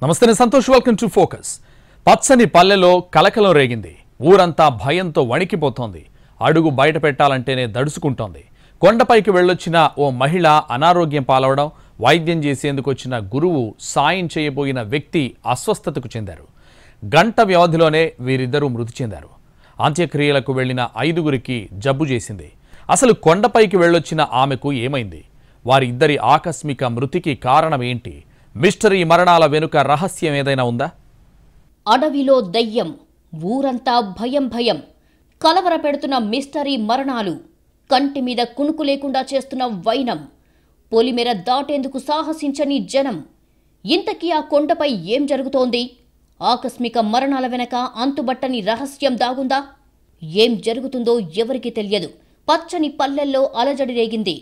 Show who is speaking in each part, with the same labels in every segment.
Speaker 1: నమస్తే Santosh welcome to focus. పచ్చని పల్లెలో కలకలం రేగింది. ఊరంతా భయంతో వణికిపోతోంది. అడుగు బయట పెట్టాలంటేనే దడుసుకుంటోంది. కొండపైకి వెళ్ళొచ్చిన ఓ మహిళ అనారోగ్యం పాలవడం, వైద్యం చేసేందుకు వచ్చిన గురువు సాయం చేయబోయిన వ్యక్తి అస్వస్థతకు చెందారు. గంట వ్యవధిలోనే వీరిద్దరూ మృతి చెందారు. అంత్యక్రియలకు వెళ్లిన 5గురికి జబ్బు చేసింది. అసలు కొండపైకి వెళ్ళొచ్చిన ఆమెకు ఏమైంది? వారిద్దరి ఆకస్మిక మృతికి కారణం ఏంటి? మిస్టరీ మరణాల వెనుక రహస్యం ఏదైనా ఉందా?
Speaker 2: అడవిలో దయ్యం, ఊరంతా భయం భయం. కలవర పెడుతున్న మిస్టరీ మరణాలు, కంటి మీద కునుకు లేకుండా చేస్తున్న వైనం, పొలిమేర దాటేందుకు సాహసించని జనం. ఇంతకీ ఆ కొండపై ఏం జరుగుతోంది? ఆకస్మిక మరణాల వెనక అంతుబట్టని రహస్యం దాగుందా? ఏం జరుగుతుందో ఎవరికీ తెలియదు. పచ్చని పల్లెల్లో అలజడి రేగింది.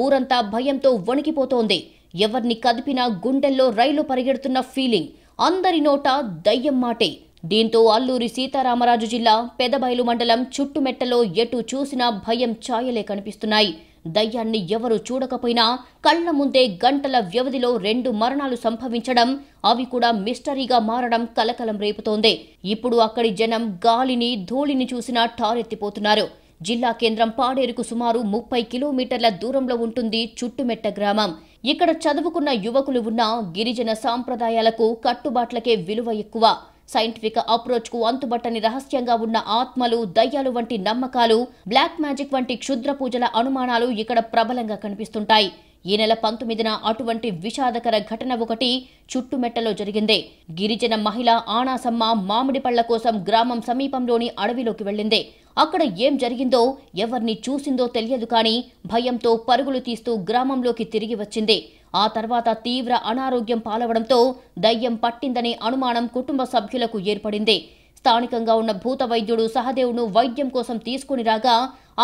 Speaker 2: ఊరంతా భయంతో వణికిపోతోంది. ఎవర్ని కదిపినా గుండెల్లో రైలు పరిగెడుతున్న ఫీలింగ్. అందరి నోట దయ్యం మాటే. దీంతో అల్లూరి సీతారామరాజు జిల్లా పెదబైలు మండలం చుట్టుమెట్టలో ఎటు చూసినా భయం ఛాయలే కనిపిస్తున్నాయి. దయ్యాన్ని ఎవరు చూడకపోయినా కళ్ల ముందే గంటల వ్యవధిలో 2 మరణాలు సంభవించడం, అవి కూడా మిస్టరీగా మారడం కలకలం రేపుతోంది. ఇప్పుడు అక్కడి జనం గాలిని ధూళిని చూసినా ఠారెత్తిపోతున్నారు. జిల్లా కేంద్రం పాడేరుకు సుమారు 30 కిలోమీటర్ల దూరంలో ఉంటుంది చుట్టుమెట్ట గ్రామం. ఇక్కడ చదువుకున్న యువకులు ఉన్న గిరిజన సాంప్రదాయాలకు, కట్టుబాట్లకే విలువ ఎక్కువ. సైంటిఫిక్ అప్రోచ్ కు అంతుబట్టని రహస్యంగా ఉన్న ఆత్మలు, దయ్యాలు వంటి నమ్మకాలు, బ్లాక్ మ్యాజిక్ వంటి క్షుద్ర పూజల అనుమానాలు ఇక్కడ ప్రబలంగా కనిపిస్తుంటాయి. ఈ నెల 19న అటువంటి విషాదకర ఘటన ఒకటి చుట్టుమెట్టలో జరిగింది. గిరిజన మహిళ ఆనాసమ్మ మామిడి పళ్ల కోసం గ్రామం సమీపంలోని అడవిలోకి వెళ్ళింది. అక్కడ ఏం జరిగిందో, ఎవర్ని చూసిందో తెలియదు కానీ భయంతో పరుగులు తీస్తూ గ్రామంలోకి తిరిగి వచ్చింది. ఆ తర్వాత తీవ్ర అనారోగ్యం పాలవడంతో దయ్యం పట్టిందనే అనుమానం కుటుంబ సభ్యులకు ఏర్పడింది. స్థానికంగా ఉన్న భూత వైద్యుడు సహదేవ్ను వైద్యం కోసం తీసుకుని రాగా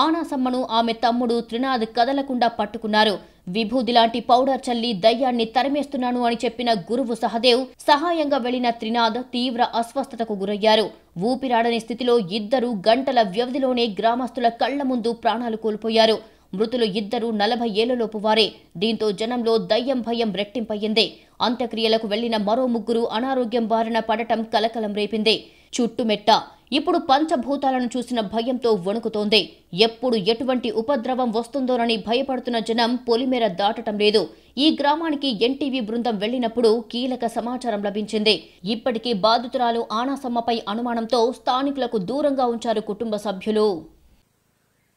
Speaker 2: ఆనాసమ్మను ఆమె తమ్ముడు త్రినాథ్ కదలకుండా పట్టుకున్నారు. విభూది లాంటి పౌడర్ చల్లి దయ్యాన్ని తరిమేస్తున్నాను అని చెప్పిన గురువు సహదేవ్ సహాయంగా వెళ్లిన త్రినాథ్ తీవ్ర అస్వస్థతకు గురయ్యారు. ఊపిరాడని స్థితిలో ఇద్దరు గంటల వ్యవధిలోనే గ్రామస్తుల కళ్ల ముందు ప్రాణాలు కోల్పోయారు. మృతులు ఇద్దరు 40 ఏళ్లలోపు వారే. దీంతో జనంలో దయ్యం భయం రెట్టింపయ్యింది. అంత్యక్రియలకు వెళ్లిన మరో 3 అనారోగ్యం బారిన పడటం కలకలం రేపింది. చుట్టుమెట్ట ఇప్పుడు పంచభూతాలను చూసిన భయంతో వణుకుతోంది. ఎప్పుడు ఎటువంటి ఉపద్రవం వస్తుందోనని భయపడుతున్న జనం పొలిమేర దాటటం లేదు. ఈ గ్రామానికి ఎన్టీవీ బృందం వెళ్లినప్పుడు కీలక సమాచారం లభించింది. ఇప్పటికీ బాధితురాలు ఆనాసమ్మపై అనుమానంతో స్థానికులకు దూరంగా ఉంచారు కుటుంబ సభ్యులు.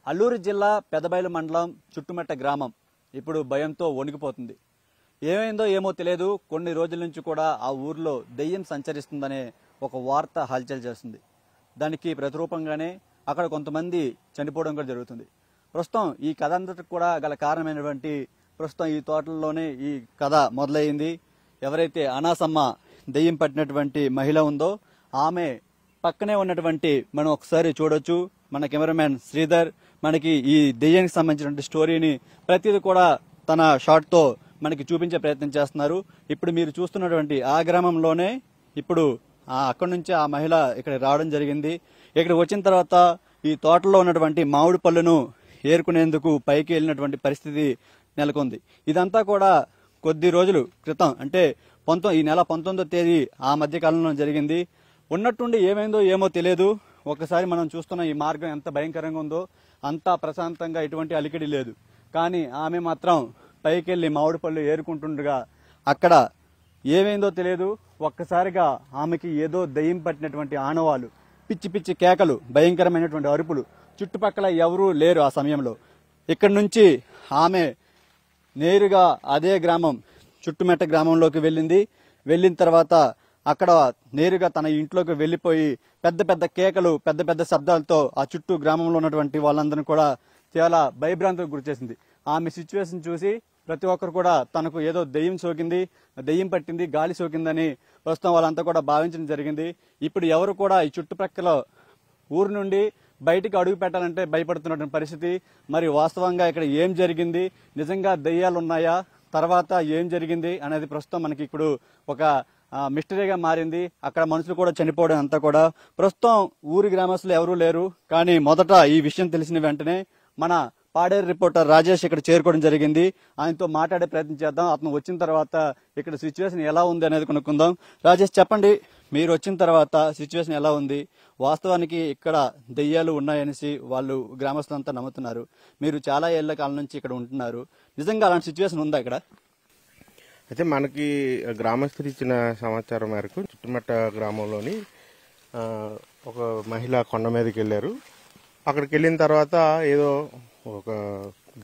Speaker 3: అల్లూరు జిల్లా పెదబైలు మండలం చుట్టుమెట్ట గ్రామం ఇప్పుడు భయంతో వణికిపోతుంది. ఏమైందో ఏమో తెలియదు, కొన్ని రోజుల నుంచి కూడా ఆ ఊర్లో దెయ్యం సంచరిస్తుందనే ఒక వార్త హల్చల్ చేస్తుంది. దానికి ప్రతిరూపంగానే అక్కడ కొంతమంది చనిపోవడం కూడా జరుగుతుంది. ప్రస్తుతం ఈ కథ అంతటికి కూడా గల కారణమైనటువంటి ప్రస్తుతం ఈ తోటల్లోనే ఈ కథ మొదలైంది. ఎవరైతే అనాసమ్మ దెయ్యం పట్టినటువంటి మహిళ ఉందో ఆమె పక్కనే ఉన్నటువంటి మనం ఒకసారి చూడొచ్చు. మన కెమెరామ్యాన్ శ్రీధర్ మనకి ఈ దెయ్యానికి సంబంధించిన స్టోరీని ప్రతిదీ కూడా తన షాట్ తో మనకి చూపించే ప్రయత్నం చేస్తున్నారు. ఇప్పుడు మీరు చూస్తున్నటువంటి ఆ గ్రామంలోనే ఇప్పుడు అక్కడి నుంచి ఆ మహిళ ఇక్కడ రావడం జరిగింది. ఇక్కడ వచ్చిన తర్వాత ఈ తోటలో ఉన్నటువంటి మామిడి పళ్ళను ఏరుకునేందుకు పైకి వెళ్ళినటువంటి పరిస్థితి నెలకొంది. ఇదంతా కూడా కొద్ది రోజుల క్రితం అంటే ఈ నెల 19వ తేదీ ఆ మధ్య కాలంలో జరిగింది. ఉన్నట్టుండి ఏమైందో ఏమో తెలియదు. ఒకసారి మనం చూస్తున్న ఈ మార్గం ఎంత భయంకరంగా ఉందో, అంతా ప్రశాంతంగా ఎటువంటి అలికిడి లేదు. కానీ ఆమె మాత్రం పైకి వెళ్లి మామిడి పళ్ళు ఏరుకుంటుండగా అక్కడ ఏమైందో తెలియదు. ఒక్కసారిగా ఆమెకి ఏదో దయ్యం పట్టినటువంటి ఆనవాలు, పిచ్చి పిచ్చి కేకలు, భయంకరమైనటువంటి అరుపులు. చుట్టుపక్కల ఎవరూ లేరు ఆ సమయంలో. ఇక్కడి నుంచి ఆమె నేరుగా అదే గ్రామం చుట్టుమెట్ట గ్రామంలోకి వెళ్ళింది. వెళ్ళిన తర్వాత అక్కడ నేరుగా తన ఇంట్లోకి వెళ్లిపోయి పెద్ద పెద్ద కేకలు, పెద్ద పెద్ద శబ్దాలతో ఆ చుట్టూ గ్రామంలో ఉన్నటువంటి వాళ్ళందరినీ కూడా చాలా భయభ్రాంతులకు గురిచేసింది. ఆమె సిచ్యువేషన్ చూసి ప్రతి ఒక్కరు కూడా తనకు ఏదో దెయ్యం సోకింది, దెయ్యం పట్టింది, గాలి సోకిందని ప్రస్తుతం వాళ్ళంతా కూడా భావించడం జరిగింది. ఇప్పుడు ఎవరు కూడా ఈ చుట్టుప్రక్కల ఊరు నుండి బయటికి అడుగు పెట్టాలంటే భయపడుతున్నటువంటి పరిస్థితి. మరి వాస్తవంగా ఇక్కడ ఏం జరిగింది, నిజంగా దెయ్యాలు ఉన్నాయా, తర్వాత ఏం జరిగింది అనేది ప్రస్తుతం మనకి ఇప్పుడు ఒక మిస్టరీగా మారింది. అక్కడ మనుషులు కూడా చనిపోవడం అంతా కూడా ప్రస్తుతం ఊరి గ్రామస్తులు ఎవరూ లేరు. కానీ మొదట ఈ విషయం తెలిసిన వెంటనే మన పాడేరు రిపోర్టర్ రాజేష్ ఇక్కడ చేరుకోవడం జరిగింది. ఆయనతో మాట్లాడే ప్రయత్నం చేద్దాం. అతను వచ్చిన తర్వాత ఇక్కడ సిచ్యువేషన్ ఎలా ఉంది అనేది కనుక్కుందాం. రాజేష్, చెప్పండి, మీరు వచ్చిన తర్వాత సిచ్యువేషన్ ఎలా ఉంది? వాస్తవానికి ఇక్కడ దెయ్యాలు ఉన్నాయనేసి వాళ్ళు గ్రామస్తులంతా నమ్ముతున్నారు. మీరు చాలా ఏళ్ల కాలం నుంచి ఇక్కడ ఉంటున్నారు. నిజంగా అలాంటి సిచ్యువేషన్ ఉందా ఇక్కడ?
Speaker 4: అయితే మనకి గ్రామస్తులు ఇచ్చిన సమాచారం మేరకు చుట్టుమట్ట గ్రామంలోని ఒక మహిళ కొండ మీదకి వెళ్ళారు. అక్కడికి వెళ్ళిన తర్వాత ఏదో ఒక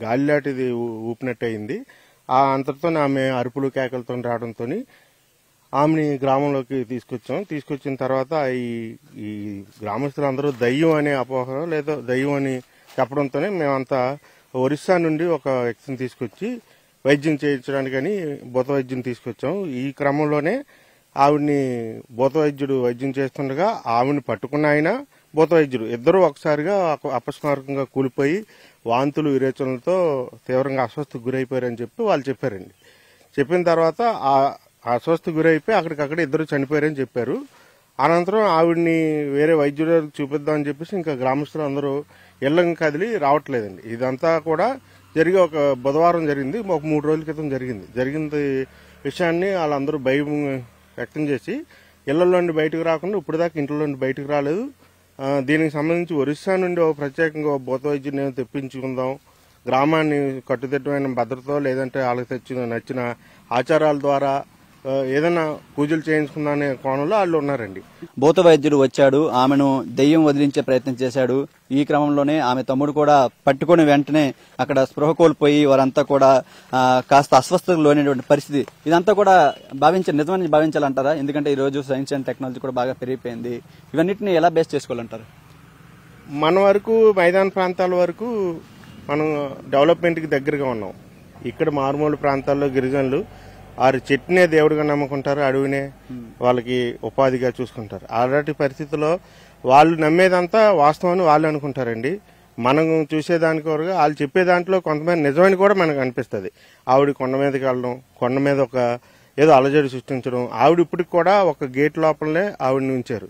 Speaker 4: గాలి లాంటిది ఊపినట్టు అయింది. ఆ అంతటితో ఆమె అరుపులు కేకలతో రావడంతో ఆమెని గ్రామంలోకి తీసుకొచ్చిన తర్వాత ఈ గ్రామస్తులందరూ దయ్యం అనే అపోహ లేదా దయ్యం అని చెప్పడంతోనే మేమంతా ఒరిస్సా నుండి ఒక వ్యక్తిని తీసుకొచ్చి వైద్యం చేయించడానికని భూత వైద్యం తీసుకొచ్చాం. ఈ క్రమంలోనే ఆవిడ్ని భూత వైద్యుడు వైద్యం చేస్తుండగా ఆవిడ్ని పట్టుకున్న ఆయన భూత వైద్యుడు ఇద్దరు ఒకసారిగా అపస్మారకంగా కూలిపోయి వాంతులు విరేచనలతో తీవ్రంగా అస్వస్థకు గురైపోయారని చెప్పి వాళ్ళు చెప్పారండి. చెప్పిన తర్వాత ఆ అస్వస్థకు గురైపోయి అక్కడికక్కడ ఇద్దరు చనిపోయారని చెప్పారు. అనంతరం ఆవిడ్ని వేరే వైద్యుడు చూపిద్దామని చెప్పేసి ఇంకా గ్రామస్తులు అందరూ ఇళ్లకు కదిలి రావట్లేదండి. ఇదంతా కూడా జరిగి ఒక బుధవారం జరిగింది. ఒక 3 రోజుల క్రితం జరిగింది విషయాన్ని వాళ్ళందరూ భయం వ్యక్తం చేసి ఇళ్లలో నుండి బయటకు రాకుండా ఇప్పుడు దాకా ఇంట్లో నుండి బయటకు రాలేదు. దీనికి సంబంధించి ఒరిస్సా నుండి ఒక ప్రత్యేకంగా భూత వైద్యుని తెప్పించుకుందాం, గ్రామాన్ని కట్టుదిట్టమైన భద్రత లేదంటే వాళ్ళకి నచ్చిన ఆచారాల ద్వారా ఏదైనా పూజలు చేయించుకుందామనే కోణంలో వాళ్ళు ఉన్నారండి.
Speaker 3: భూత వైద్యుడు వచ్చాడు, ఆమెను దెయ్యం వదిలించే ప్రయత్నం చేశాడు. ఈ క్రమంలోనే ఆమె తమ్ముడు కూడా పట్టుకుని వెంటనే అక్కడ స్పృహ కోల్పోయి వారంతా కూడా కాస్త అస్వస్థతకు లోనటువంటి పరిస్థితి. ఇదంతా కూడా నిజమని భావించాలంటారా? ఎందుకంటే ఈ రోజు సైన్స్ అండ్ టెక్నాలజీ కూడా బాగా పెరిగిపోయింది. ఇవన్నిటిని ఎలా బేస్ చేసుకోవాలంటారు?
Speaker 4: మన వరకు మైదాన ప్రాంతాల వరకు మనం డెవలప్మెంట్ కి దగ్గరగా ఉన్నాం. ఇక్కడ మారుమూల ప్రాంతాల్లో గిరిజనులు వారి చెట్టునే దేవుడిగా నమ్ముకుంటారు, అడవినే వాళ్ళకి ఉపాధిగా చూసుకుంటారు. అలాంటి పరిస్థితుల్లో వాళ్ళు నమ్మేదంతా వాస్తవం అని వాళ్ళు అనుకుంటారండి. మనం చూసేదానికి వరకు వాళ్ళు చెప్పే దాంట్లో కొంతమంది నిజమని కూడా మనకు అనిపిస్తుంది. ఆవిడ కొండ మీదకి వెళ్ళడం, కొండ మీద ఒక ఏదో అలజడి సృష్టించడం, ఆవిడ ఇప్పటికి కూడా ఒక గేట్ లోపలనే ఆవిడని ఉంచారు.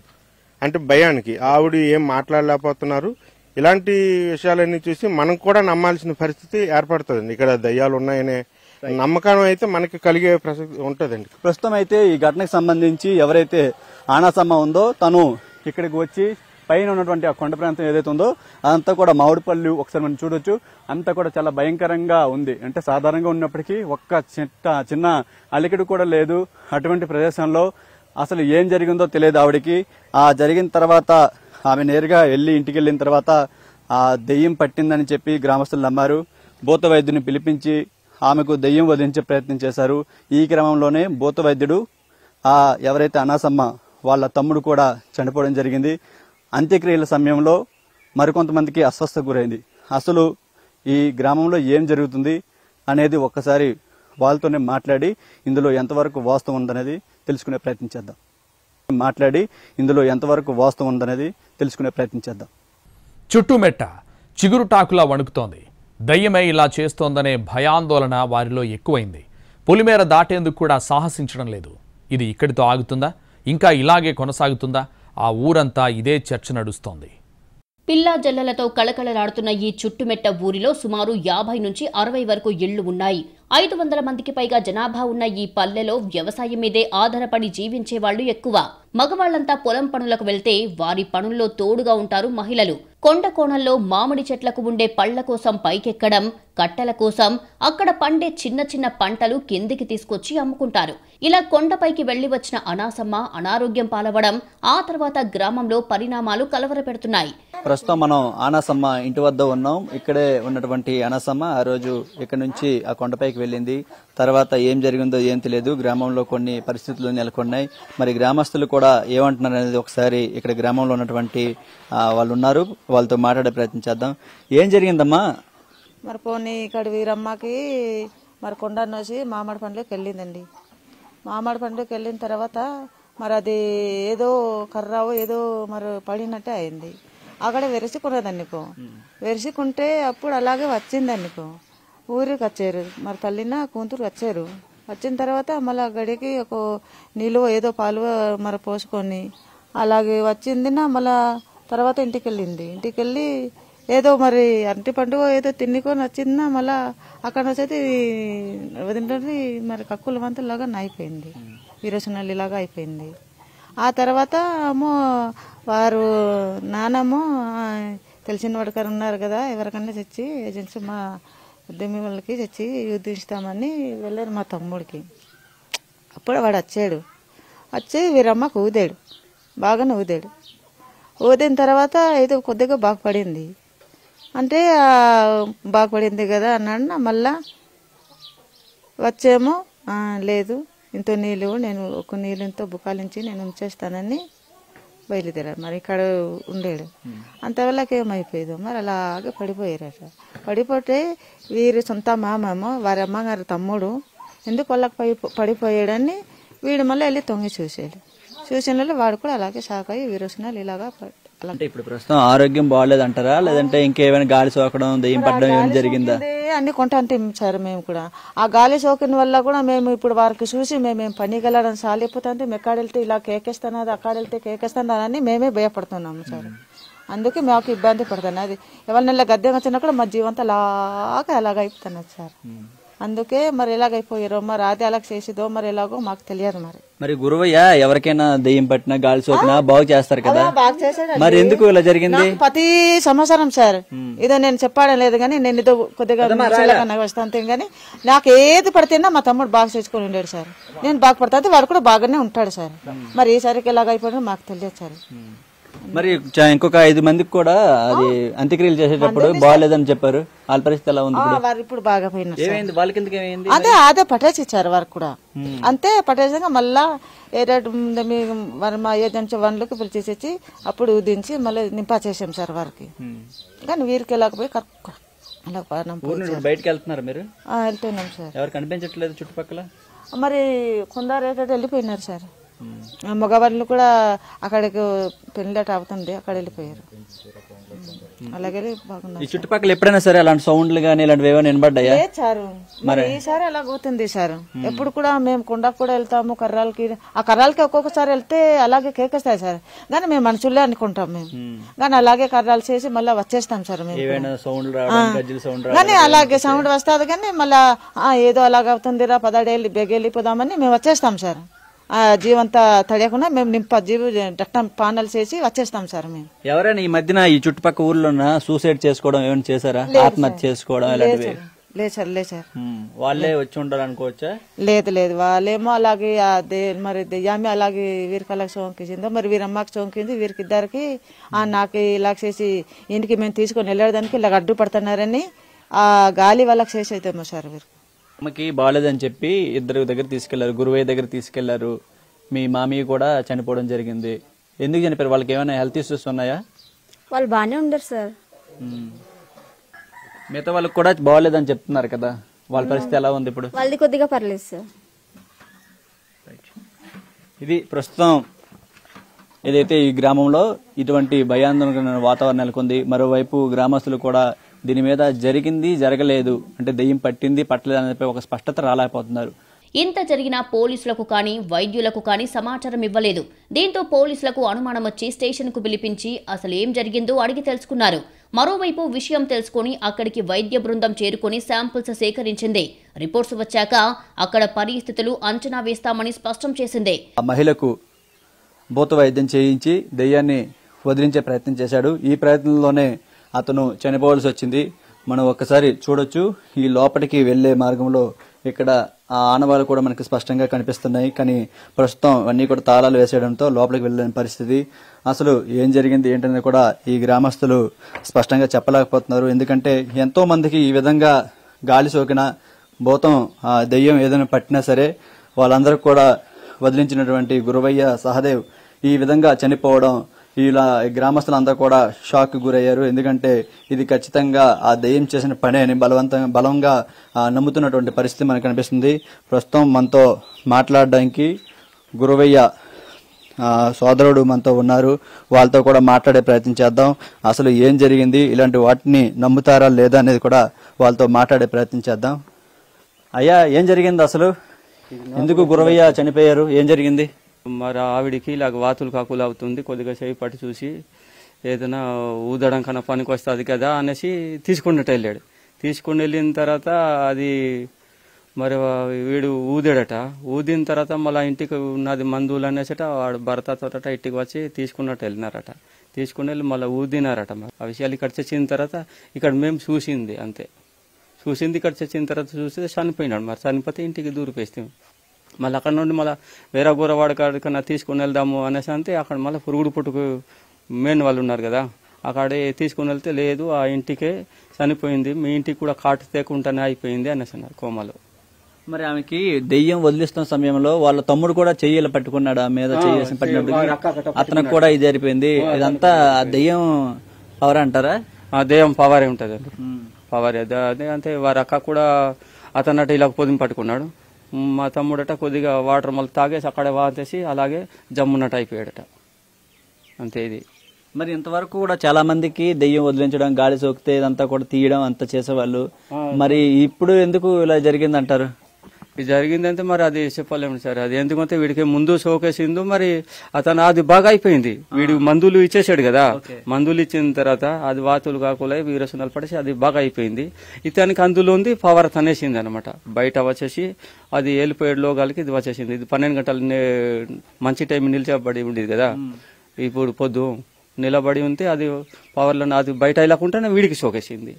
Speaker 4: అంటే భయానికి ఆవిడ ఏం మాట్లాడలేకపోతున్నారు. ఇలాంటి విషయాలన్నీ చూసి మనం కూడా నమ్మాల్సిన పరిస్థితి ఏర్పడుతుంది. ఇక్కడ దయ్యాలు ఉన్నాయనే నమ్మకం అయితే మనకి కలిగే ప్రసక్తి ఉంటుందండి.
Speaker 3: ప్రస్తుతం అయితే ఈ ఘటనకు సంబంధించి ఎవరైతే ఆనాసమ్మ ఉందో తను ఇక్కడికి వచ్చి పైన ఉన్నటువంటి ఆ కొండ ప్రాంతం ఏదైతే ఉందో అదంతా కూడా మామిడిపళ్ళు ఒకసారి మనం చూడొచ్చు. అంతా కూడా చాలా భయంకరంగా ఉంది. అంటే సాధారణంగా ఉన్నప్పటికీ ఒక్క చిన్న అలికిడి కూడా లేదు. అటువంటి ప్రదేశంలో అసలు ఏం జరిగిందో తెలియదు ఆవిడికి. ఆ జరిగిన తర్వాత ఆమె నేరుగా ఇంటికి వెళ్ళిన తర్వాత ఆ దెయ్యం పట్టిందని చెప్పి గ్రామస్తులు నమ్మారు. భూత వైద్యుని పిలిపించి ఆమెకు దెయ్యం వధించే ప్రయత్నం చేశారు. ఈ క్రమంలోనే భూత వైద్యుడు ఎవరైతే అనాసమ్మ వాళ్ళ తమ్ముడు కూడా చనిపోవడం జరిగింది. అంత్యక్రియల సమయంలో మరికొంతమందికి అస్వస్థ గురైంది. అసలు ఈ గ్రామంలో ఏం జరుగుతుంది అనేది ఒక్కసారి వాళ్ళతోనే మాట్లాడి ఇందులో ఎంతవరకు వాస్తవం ఉందనేది తెలుసుకునే ప్రయత్నం చేద్దాం.
Speaker 1: చుట్టుమెట్ట చిగురుటాకులా వణుకుతోంది. దయ్యమే ఇలా చేస్తోందనే భయాందోళన వారిలో ఎక్కువైంది. పొలిమేర దాటేందుకు కూడా సాహసించడం లేదు. ఇది ఇక్కడితో ఆగుతుందా? ఇంకా ఇలాగే కొనసాగుతుందా? ఆ ఊరంతా ఇదే చర్చ నడుస్తోంది.
Speaker 2: పిల్లా జల్లలతో కళకళలాడుతున్న ఈ చుట్టుమెట్ట ఊరిలో సుమారు 50 నుంచి 60 వరకు ఇళ్లు ఉన్నాయి. 500 మందికి పైగా జనాభా ఉన్న ఈ పల్లెలో వ్యవసాయం మీదే ఆధారపడి జీవించే వాళ్లు ఎక్కువ. మగవాళ్లంతా పొలం పనులకు వెళ్తే వారి పనుల్లో తోడుగా ఉంటారు మహిళలు. కొండ కోణంలో మామిడి చెట్లకు ఉండే పళ్ల కోసం పైకెక్కడం, కట్టెల కోసం అక్కడ పండే చిన్న చిన్న పంటలు కిందికి తీసుకొచ్చి అమ్ముకుంటారు. ఇలా కొండపైకి వెళ్లి వచ్చిన అనాసమ్మ అనారోగ్యం పాలవడం, ఆ తర్వాత గ్రామంలో పరిణామాలు కలవరపెడుతున్నాయి.
Speaker 3: ప్రస్తుతం మనం ఆనాసమ్మ ఇంటి వద్ద ఉన్నాం. ఇక్కడే ఉన్నటువంటి ఆనాసమ్మ ఆ రోజు ఇక్కడ నుంచి ఆ కొండపైకి వెళ్ళింది. తర్వాత ఏం జరిగిందో ఏం తెలియదు. గ్రామంలో కొన్ని పరిస్థితులు నెలకొన్నాయి. మరి గ్రామస్తులు కూడా ఏమంటున్నారు అనేది ఒకసారి ఇక్కడ గ్రామంలో ఉన్నటువంటి వాళ్ళు ఉన్నారు, వాళ్ళతో మాట్లాడే ప్రయత్నం చేద్దాం. ఏం జరిగిందమ్మా?
Speaker 5: మరి పోనీ ఇక్కడ వీరమ్మకి మరి కొండ నోసి మామిడి పండ్లోకి వెళ్ళిందండి. మామిడి పండ్లోకి వెళ్ళిన తర్వాత మరి అది ఏదో కర్రావో ఏదో మరి పడినట్టే అయింది. అక్కడ వెరసికున్నదన్నికో. వెరసికుంటే అప్పుడు అలాగే వచ్చిందన్నికో. ఊరికి వచ్చారు, మరి తల్లిన కూతురు వచ్చారు. వచ్చిన తర్వాత మళ్ళీ గడికి ఒక నీళ్ళు ఏదో పాలు మరి పోసుకొని అలాగే వచ్చింది. మళ్ళా తర్వాత ఇంటికి వెళ్ళింది. ఇంటికి వెళ్ళి ఏదో మరి అరటి పండు ఏదో తిన్నికొని వచ్చిందా మళ్ళా అక్కడ వచ్చేది వదిలి మరి కక్కుల వంతులాగా అయిపోయింది, విరోచనాలు ఇలాగా అయిపోయింది. ఆ తర్వాత ఏమో వారు నానమ్మో తెలిసిన వాడికారు ఉన్నారు కదా, ఎవరికన్నా తెచ్చి ఏజెన్సీ మా ఉద్యమి వాళ్ళకి తెచ్చి యుద్ధిస్తామని వెళ్ళారు మా తమ్ముడికి. అప్పుడు వాడు వచ్చి వీరమ్మకు ఊదాడు, బాగానే ఊదాడు. ఊదిన తర్వాత ఏదో కొద్దిగా బాగుపడింది అంటే బాగుపడింది కదా అన్నాడు. మళ్ళా వచ్చేమో లేదు ఇంతో నీళ్ళు నేను ఒక నీళ్ళతో బుకాలించి నేను ఉంచేస్తానని బయలుదేరాడు. మరి ఇక్కడ ఉండేడు అంతవల్లకి ఏమైపోయేదో మరి అలాగే పడిపోయారట. పడిపోతే వీరి సొంత మామేమో వారి అమ్మగారి తమ్ముడు ఎందుకు వాళ్ళకి పడిపోయాడని వీడు మళ్ళీ వెళ్ళి తొంగి చూసాడు. చూసిన వాడు కూడా అలాగే షాక్ అయ్యి విరోచనాలు ఇలాగా.
Speaker 3: అంటే ఇప్పుడు ప్రస్తుతం ఆరోగ్యం బాగాలేదు అంటారా, లేదంటే ఇంకేమైనా గాలి సోకడం దెయ్యం పడడం ఏమైనా జరిగిందా?
Speaker 5: అన్ని కొంట అంటే సార్ మేము కూడా ఆ గాలి సోకిన వల్ల కూడా మేము ఇప్పుడు వారికి చూసి మేమేం పని గెలడం సాలిపోతుంది. ఎక్కడెళ్తే ఇలా కేకేస్తున్నది, అక్కడెళ్తే కేకేస్తున్నదని మేమే భయపడుతున్నాము సార్. అందుకే మాకు ఇబ్బంది పడుతున్నది. ఎవరినెల్లా గద్దెం వచ్చినా కూడా మా జీవంతా అలాగ అయిపోతున్నది సార్. అందుకే మరి ఎలాగైపోయారో మరి అది అలాగ చేసిదో మరి ఎలాగో మాకు తెలియదు. మరి
Speaker 3: గురువయ్య ఎవరికైనా దెయ్యం పట్టినా గాలి సోకినా బాగు చేస్తారు కదా, మరి ఎందుకు ఇలా జరిగింది?
Speaker 5: ప్రతి సంవత్సరం సార్ ఇదో నేను చెప్పడం లేదు కానీ నేను ఇదో కొద్దిగా వస్తాను కానీ నాకు ఏది పడితేనా మా తమ్ముడు బాగా చేసుకుని ఉండేడు సార్. నేను బాగుపడతా వాడు కూడా బాగానే ఉంటాడు సార్. మరి ఈసారికి ఎలాగైపోయినా మాకు తెలియదు సార్.
Speaker 3: మరి ఇంకొక 5 మందికి కూడా అది అంత్యక్రియలు చేసేటప్పుడు బాగాలేదని చెప్పారు. వాళ్ళ పరిస్థితి ఎలా ఉంది?
Speaker 5: వారు ఇప్పుడు బాగా పోయినారు.
Speaker 3: వాళ్ళకి ఎందుకు ఏమైంది?
Speaker 5: అదే పటేసి ఇచ్చారు వారికి కూడా అంతే. పటేసంగా మళ్ళా మా ఏజెన్సీ వన్లోకి పిలిచేసి అప్పుడు దించి మళ్ళీ నింపా చేసాం సార్ వారికి. కానీ వీరికి వెళ్ళకపోయి
Speaker 3: బయటకు వెళ్తున్నారు మీరు?
Speaker 5: వెళ్తున్నాం సార్.
Speaker 3: ఎవరు కనిపించట్లేదు చుట్టుపక్కల?
Speaker 5: మరి కొందరు వెళ్ళిపోయినారు సార్. మగవాళ్ళు కూడా అక్కడికి పెళ్ళట అవుతుంది అక్కడ వెళ్ళిపోయారు. అలాగే బాగున్నారు.
Speaker 3: ఈ చుట్టుపక్కల ఎప్పుడైనా సరే అలాంటి సౌండ్లు గానీ ఇలాంటివి ఏమైనా వినబడ్డాయా?
Speaker 5: సార్ మరి ఈసారి అలా పోతుంది సార్. ఎప్పుడు కూడా మేము కొండకు కూడా వెళ్తాము, కర్రాలకి. ఆ కర్రాలకి ఒక్కొక్కసారి వెళ్తే అలాగే కేకేస్తాయి సార్. కానీ మేము మనుషులే అనుకుంటాం మేము. కానీ అలాగే కర్రాలు చేసి మళ్ళీ వచ్చేస్తాం సార్ మేము. కానీ అలాగే సౌండ్ వస్తుంది కానీ మళ్ళా ఏదో అలాగ అవుతుందిరా పదాడేళ్ళు బెగెళ్ళిపోదామని మేము వచ్చేస్తాం సార్. జీవంతా తడియకుండా మేము డట్టం పానాలు చేసి వచ్చేస్తాం సార్ మేము.
Speaker 3: ఎవరైనా ఈ మధ్యన ఈ చుట్టుపక్కల ఊర్లో సూసైడ్ చేసుకోవడం ఏమైనా చేశారా? ఆత్మహత్య చేసుకోవడం
Speaker 5: లేదు సార్.
Speaker 3: వాళ్ళే వచ్చి ఉంటారు అనుకోవచ్చా?
Speaker 5: లేదు వాళ్ళేమో అలాగే మరి దెయ్యామి అలాగే వీరికి అలాగే సోంకించిందో మరి వీరమ్మకి సోంకింది. వీరికి ఇద్దరికి నాకు ఇలా చేసి ఇంటికి మేము తీసుకొని వెళ్ళడానికి ఇలా అడ్డు పడుతున్నారని ఆ గాలి వాళ్ళకి చేసి అయితేమో సార్. వీరికి
Speaker 3: అమ్మకి బాగాలేదని చెప్పి ఇద్దరు దగ్గర తీసుకెళ్లారు, గురువయ్య దగ్గర తీసుకెళ్లారు. మీ మామయ్య కూడా చనిపోవడం జరిగింది. ఎందుకు చనిపోయారు? వాళ్ళకి ఏమైనా హెల్త్ ఇష్యూస్ ఉన్నాయా?
Speaker 6: వాళ్ళు బాగానే ఉండరు సార్.
Speaker 3: మిగతా వాళ్ళకి కూడా బాగాలేదని చెప్తున్నారు కదా, వాళ్ళ పరిస్థితి ఎలా ఉంది ఇప్పుడు?
Speaker 6: వాళ్ళది కొద్దిగా పర్లేదు సార్.
Speaker 3: ఇది ప్రస్తుతం ఏదైతే ఈ గ్రామంలో ఇటువంటి భయాందోళన వాతావరణం నెలకొంది. మరోవైపు గ్రామస్తులు కూడా దీని మీద జరిగింది జరగలేదు అంటే దెయ్యం పట్టింది పట్టలేదు అని చెప్పి ఒక స్పష్టత రాలేకపోతున్నారు.
Speaker 2: ఇంత జరిగినా పోలీసులకు కానీ వైద్యులకు కానీ సమాచారం ఇవ్వలేదు. దీంతో పోలీసులకు అనుమానం వచ్చి స్టేషన్కు పిలిపించి అసలు ఏం జరిగిందో అడిగి తెలుసుకున్నారు. మరోవైపు విషయం తెలుసుకుని అక్కడికి వైద్య బృందం చేరుకుని శాంపిల్స్ సేకరించింది. రిపోర్ట్స్ వచ్చాక అక్కడ పరిస్థితులు అంచనా వేస్తామని స్పష్టం చేసింది.
Speaker 3: ఆ మహిళకు భూత వైద్యం చేయించి దెయ్యాన్ని వదిలించే ప్రయత్నం చేశాడు. ఈ ప్రయత్నంలోనే అతను చనిపోవాల్సి వచ్చింది. మనం ఒక్కసారి చూడొచ్చు. ఈ లోపలికి వెళ్లే మార్గంలో ఇక్కడ ఆ ఆనవాళ్ళు కూడా మనకి స్పష్టంగా కనిపిస్తున్నాయి. కానీ ప్రస్తుతం అన్ని కూడా తాళాలు వేసేయడంతో లోపలికి వెళ్ళలేని పరిస్థితి. అసలు ఏం జరిగింది ఏంటనేది కూడా ఈ గ్రామస్తులు స్పష్టంగా చెప్పలేకపోతున్నారు. ఎందుకంటే ఎంతో మందికి ఈ విధంగా గాలి సోకిన భూతం దెయ్యం ఏదైనా పట్టినా సరే వాళ్ళందరూ కూడా వదిలించినటువంటి గురవయ్య సహదేవ్ ఈ విధంగా చనిపోవడం ఇలా గ్రామస్తులంతా కూడా షాక్ గురయ్యారు. ఎందుకంటే ఇది ఖచ్చితంగా ఆ దెయ్యం చేసిన పని అని బలంగా నమ్ముతున్నటువంటి పరిస్థితి మనకు కనిపిస్తుంది. ప్రస్తుతం మనతో మాట్లాడడానికి గురవయ్య సోదరుడు మనతో ఉన్నారు. వాళ్ళతో కూడా మాట్లాడే ప్రయత్నం చేద్దాం. అసలు ఏం జరిగింది, ఇలాంటి వాటిని నమ్ముతారా లేదా అనేది కూడా వాళ్ళతో మాట్లాడే ప్రయత్నం చేద్దాం. అయ్యా, ఏం జరిగింది అసలు? ఎందుకు గురవయ్య చనిపోయారు? ఏం జరిగింది?
Speaker 7: మరి ఆవిడికి ఇలాగ వాతులు కాకులు అవుతుంది. కొద్దిగా చేయి పట్టి చూసి ఏదైనా ఊదడం కన్నా పనికి వస్తుంది కదా అనేసి తీసుకున్నట్టు వెళ్ళాడు. తీసుకుని వెళ్ళిన తర్వాత అది మరి వీడు ఊదాడట. ఊదిన తర్వాత మళ్ళీ ఇంటికి ఉన్నది మందులు అనేసట వాడు భర్తతోట ఇంటికి వచ్చి తీసుకున్నట్టు వెళ్ళినారట. తీసుకుని వెళ్ళి మళ్ళీ ఊదినారట. ఆ విషయాలు ఇక్కడ చచ్చిన తర్వాత ఇక్కడ మేము చూసింది అంతే. చూసింది ఇక్కడ చచ్చిన తర్వాత చూస్తే చనిపోయినాడు. మరి చనిపోతే ఇంటికి దూరిపేస్తాం. మళ్ళీ అక్కడ నుండి మళ్ళీ వేరే గోరవాడ కాడికన్నా తీసుకుని వెళ్దాము అనేసి అంటే అక్కడ మళ్ళీ పురుగుడు పుట్టుకు మెయిన్ వాళ్ళు ఉన్నారు కదా, అక్కడే తీసుకుని వెళ్తే లేదు ఆ ఇంటికే చనిపోయింది, మీ ఇంటికి కూడా కాటు తేకుండానే అయిపోయింది అనేసి అన్నారు కోమలో.
Speaker 3: మరి ఆమెకి దెయ్యం వదిలిస్తున్న సమయంలో వాళ్ళ తమ్ముడు కూడా చెయ్యిలు పట్టుకున్నాడు. ఆ మీద చెయ్యేసి పట్టినప్పుడు అతనికి కూడా ఇది జరిపోయింది. ఇదంతా దెయ్యం పవర్ అంటారా?
Speaker 7: ఆ దెయ్యం పవరే ఉంటుంది, పవర్ అదే. అంటే వారి అక్క కూడా అతన్నట్టు ఇలా పొదిమి పట్టుకున్నాడు. మా తమ్ముడట కొద్దిగా వాటర్ మళ్ళీ తాగేసి అక్కడే వాతేసి అలాగే జమ్మున్నట్టు అయిపోయాడట. అంతే. ఇది
Speaker 3: మరి ఇంతవరకు కూడా చాలా మందికి దెయ్యం వదిలించడం, గాలి సోకితే ఇదంతా కూడా తీయడం అంతా చేసేవాళ్ళు. మరి ఇప్పుడు ఎందుకు ఇలా జరిగింది అంటారు?
Speaker 7: ఇది జరిగిందంటే మరి అది చెప్పలేము సార్. అది ఎందుకంటే వీడికి ముందు షోకేసిందో మరి అతను అది బాగా అయిపోయింది. వీడు మందులు ఇచ్చేసాడు కదా, మందులు ఇచ్చిన తర్వాత అది వాతులు కాకుండా వీరసనాలు పడేసి అది బాగా అయిపోయింది. ఇతనికి అందులో ఉంది పవర్ తనేసింది అనమాట. బయట వచ్చేసి అది వెళ్ళిపోయాడు లోగాలకి ఇది వచ్చేసింది. ఇది 12 గంటలు మంచి టైం నిలిచబడి ఉండేది కదా, ఇప్పుడు పొద్దు నిలబడి ఉంటే అది పవర్లో అది బయట వెళ్ళకుండానే వీడికి షోకేసింది,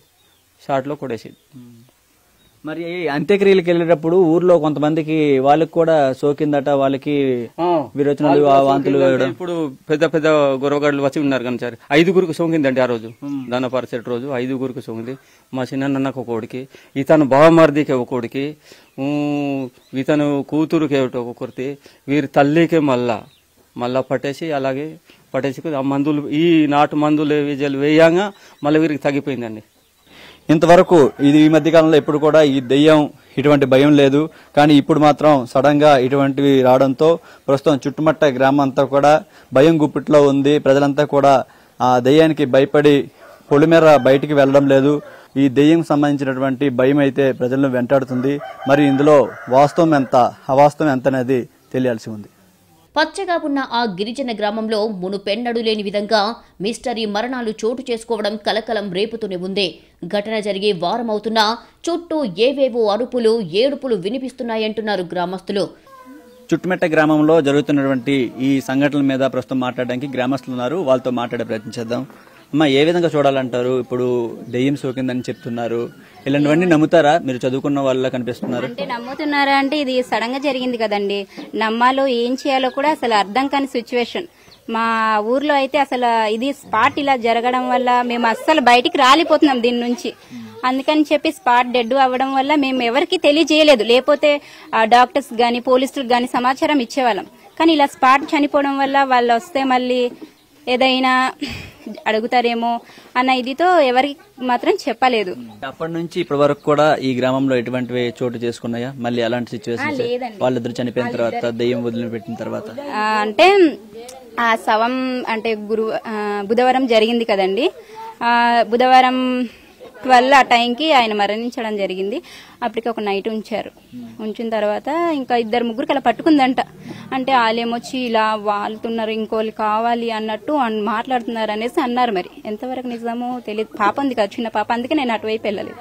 Speaker 7: షార్ట్లో కొడేసింది.
Speaker 3: మరి అంత్యక్రియలకు వెళ్ళేటప్పుడు ఊర్లో కొంతమందికి వాళ్ళకి కూడా సోకిందట, వాళ్ళకి విరోచనాలు వాంతులు.
Speaker 7: ఇప్పుడు పెద్ద పెద్ద గొరవగాడులు వచ్చి ఉన్నారు కానీ సార్ 5గురికి సోకిందండి. ఆ రోజు దానపరిచేట రోజు 5గురికి సోకింది. మా చిన్నన్నకు ఒకడికి, ఇతను బావమర్దికి ఒకడికి, ఇతను కూతురుకి ఒకరికి, వీరి తల్లికి మళ్ళా పట్టేసి అలాగే పట్టేసి ఆ మందులు ఈ నాటు మందులు వేయంగా మళ్ళీ వీరికి తగ్గిపోయిందండి.
Speaker 3: ఇంతవరకు ఇది ఈ మధ్య కాలంలో ఎప్పుడు కూడా ఈ దెయ్యం ఇటువంటి భయం లేదు. కానీ ఇప్పుడు మాత్రం సడన్ గా ఇటువంటివి రావడంతో ప్రస్తుతం చుట్టుమట్ట గ్రామం అంతా కూడా భయం గుప్పిట్లో ఉంది. ప్రజలంతా కూడా ఆ దెయ్యానికి భయపడి పొలిమేర బయటికి వెళ్లడం లేదు. ఈ దెయ్యం సంబంధించినటువంటి భయం అయితే ప్రజలను వెంటాడుతుంది. మరి ఇందులో వాస్తవం ఎంత, అవాస్తవం ఎంత అనేది తెలియాల్సి ఉంది.
Speaker 2: పచ్చగా ఉన్న ఆ గిరిజన గ్రామంలో మునుపెన్నడూ లేని విధంగా మిస్టరీ మరణాలు చోటు చేసుకోవడం కలకలం రేపుతూనే ఉంది. ఘటన జరిగి వారమవుతున్నా చుట్టూ ఏవేవో అరుపులు, ఏడుపులు వినిపిస్తున్నాయంటున్నారు గ్రామస్తులు.
Speaker 3: చుట్టుమెట్ట గ్రామంలో జరుగుతున్నటువంటి ఈ సంఘటనల మీద ప్రస్తుతం మాట్లాడడానికి గ్రామస్తులు ఉన్నారు. వాళ్ళతో మాట్లాడే ప్రయత్నం చేద్దాం. అమ్మా, ఏ విధంగా చూడాలంటారు? ఇప్పుడు దెయ్యం సోకిందని చెప్తున్నారు, ఇలాంటివన్నీ నమ్ముతారా? మీరు చదువుకున్న వాళ్ళ కనిపిస్తున్నారు.
Speaker 8: అంటే నమ్ముతున్నారా అంటే ఇది సడన్ గా జరిగింది కదండి. నమ్మాలో ఏం చేయాలో కూడా అసలు అర్థం కాని సిచ్యువేషన్. మా ఊర్లో అయితే అసలు ఇది స్పాట్ ఇలా జరగడం వల్ల మేము అస్సలు బయటికి రాలిపోతున్నాం దీని నుంచి. అందుకని చెప్పి స్పాట్ డెడ్ అవ్వడం వల్ల మేము ఎవరికి తెలియజేయలేదు. లేకపోతే డాక్టర్స్ గాని పోలీసులకు గాని సమాచారం ఇచ్చేవాళ్ళం. కానీ ఇలా స్పాట్ చనిపోవడం వల్ల వాళ్ళు వస్తే మళ్ళీ ఏదైనా అడుగుతారేమో అన్న ఇదితో ఎవరికి మాత్రం చెప్పలేదు.
Speaker 3: అప్పటి నుంచి ఇప్పటి వరకు కూడా ఈ గ్రామంలో ఎటువంటివి చోటు చేసుకున్నాయా? మళ్ళీ అలాంటి సిచ్యువేషన్ వాళ్ళిద్దరు చనిపోయిన తర్వాత, దెయ్యం వదిలిపెట్టిన తర్వాత?
Speaker 8: అంటే ఆ శవం అంటే బుధవారం జరిగింది కదండి. బుధవారం 12 ఆ టైంకి ఆయన మరణించడం జరిగింది. అప్పటికి ఒక నైట్ ఉంచిన తర్వాత ఇంకా 2-3 అలా పట్టుకుందంట. అంటే వాళ్ళేమొచ్చి ఇలా వాళ్తున్నారు, ఇంకోళ్ళు కావాలి అన్నట్టు మాట్లాడుతున్నారు అనేసి అన్నారు. మరి ఎంతవరకు నిజమో తెలియదు. పాప ఉంది కదా, చిన్న పాప, అందుకే నేను అటువైపు వెళ్ళలేదు.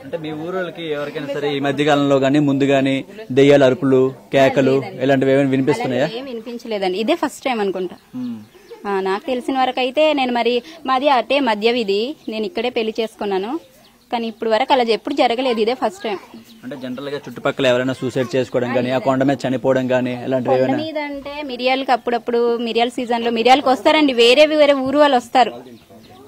Speaker 3: అంటే మీ ఊరోళ్ళకి ఎవరికైనా సరే ఈ మధ్య కాలంలో గానీ ముందు గానీ దెయ్యాల అరుపులు, కేకలు ఇలాంటివి ఏమైనా వినిపిస్తున్నాయా?
Speaker 8: ఏం వినిపించలేదండి. ఇదే ఫస్ట్ టైం అనుకుంటా. నాకు తెలిసిన వరకు అయితే నేను మాది అటే మధ్య వీధి, నేను ఇక్కడే పెళ్లి చేసుకున్నాను. కానీ ఇప్పుడు వరకు అలా ఎప్పుడు జరగలేదు, ఇదే ఫస్ట్ టైం.
Speaker 3: అంటే జనరల్ గా చుట్టుపక్కల ఎవరైనా సూసైడ్ చేసుకోవడం గానీ, ఆ కొండ మీద చనిపోవడం గానీ ఇలాంటివి ఏమైనా?
Speaker 8: మీద అంటే మిరియాలకి అప్పుడప్పుడు మిరియాల సీజన్ లో మిరియాలకు వస్తారండి. వేరే ఊరు వాళ్ళు వస్తారు.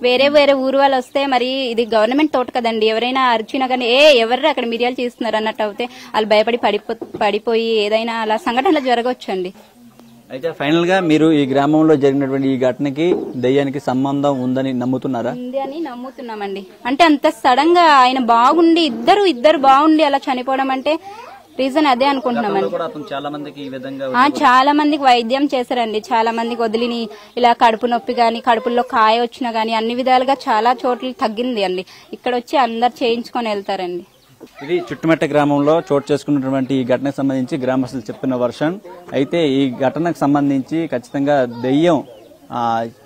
Speaker 8: వేరే ఊరు వాళ్ళు వస్తే మరి ఇది గవర్నమెంట్ తోట కదండి. ఎవరైనా అరిచినా కానీ ఎవరు అక్కడ మిరియాలు చేస్తున్నారు అన్నట్టు అవుతే వాళ్ళు భయపడి పడిపోయి ఏదైనా అలా సంఘటనలు జరగవచ్చు అండి.
Speaker 3: అయితే ఫైనల్ గా మీరు ఈ గ్రామంలో జరిగినటువంటి ఈ ఘటనకి దెయ్యానికి సంబంధం ఉందని నమ్ముతున్నారా?
Speaker 8: ఉంది అని నమ్ముతున్నామండి. అంటే అంత సడన్ గా ఆయన బాగుండి ఇద్దరు బాగుండి అలా చనిపోవడం అంటే రీజన్ అదే అనుకుంటున్నామండి. చాలా మందికి వైద్యం చేశారండి. చాలా మందికి వదిలిని ఇలా కడుపు నొప్పి గాని, కడుపుల్లో కాయ వచ్చినా గానీ అన్ని విధాలుగా చాలా చోట్ల తగ్గింది అండి. ఇక్కడ వచ్చి అందరు చేయించుకొని వెళ్తారండి.
Speaker 3: ఇది చుట్టుమెట్ట గ్రామంలో చోటు చేసుకున్నటువంటి ఈ ఘటనకు సంబంధించి గ్రామస్తులు చెప్తున్న వర్షన్. అయితే ఈ ఘటనకు సంబంధించి ఖచ్చితంగా దెయ్యం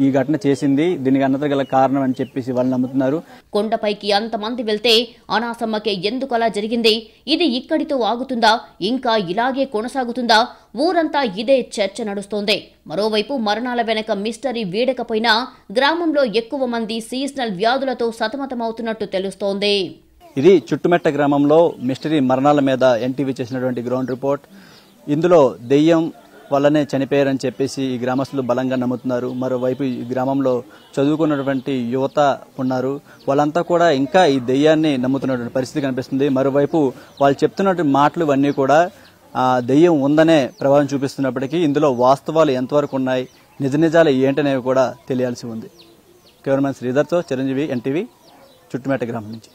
Speaker 3: ఈ ఘటన చేసింది, దీనికి అన్నత గల కారణం అని చెప్పేసి వాళ్ళు నమ్ముతున్నారు.
Speaker 2: కొండపైకి అంతమంది వెళ్తే అనాసమ్మకే ఎందుకు అలా జరిగింది? ఇది ఇక్కడితో ఆగుతుందా? ఇంకా ఇలాగే కొనసాగుతుందా? ఊరంతా ఇదే చర్చ నడుస్తోంది. మరోవైపు మరణాల వెనక మిస్టరీ వీడకపోయినా గ్రామంలో ఎక్కువ మంది సీజనల్ వ్యాధులతో సతమతమవుతున్నట్టు తెలుస్తోంది.
Speaker 3: ఇది చుట్టుమెట్ట గ్రామంలో మిస్టరీ మరణాల మీద ఎన్టీవీ చేసినటువంటి గ్రౌండ్ రిపోర్ట్. ఇందులో దెయ్యం వల్లనే చనిపోయారని చెప్పేసి ఈ గ్రామస్తులు బలంగా నమ్ముతున్నారు. మరోవైపు ఈ గ్రామంలో చదువుకున్నటువంటి యువత ఉన్నారు, వాళ్ళంతా కూడా ఇంకా ఈ దెయ్యాన్ని నమ్ముతున్నటువంటి పరిస్థితి కనిపిస్తుంది. మరోవైపు వాళ్ళు చెప్తున్నటువంటి మాటలు ఇవన్నీ కూడా దెయ్యం ఉందనే ప్రభావం చూపిస్తున్నప్పటికీ ఇందులో వాస్తవాలు ఎంతవరకు ఉన్నాయి, నిజాలు ఏంటనేవి కూడా తెలియాల్సి ఉంది. కెమెరామెన్ శ్రీధర్తో చిరంజీవి, ఎన్టీవీ, చుట్టుమెట్ట గ్రామం నుంచి.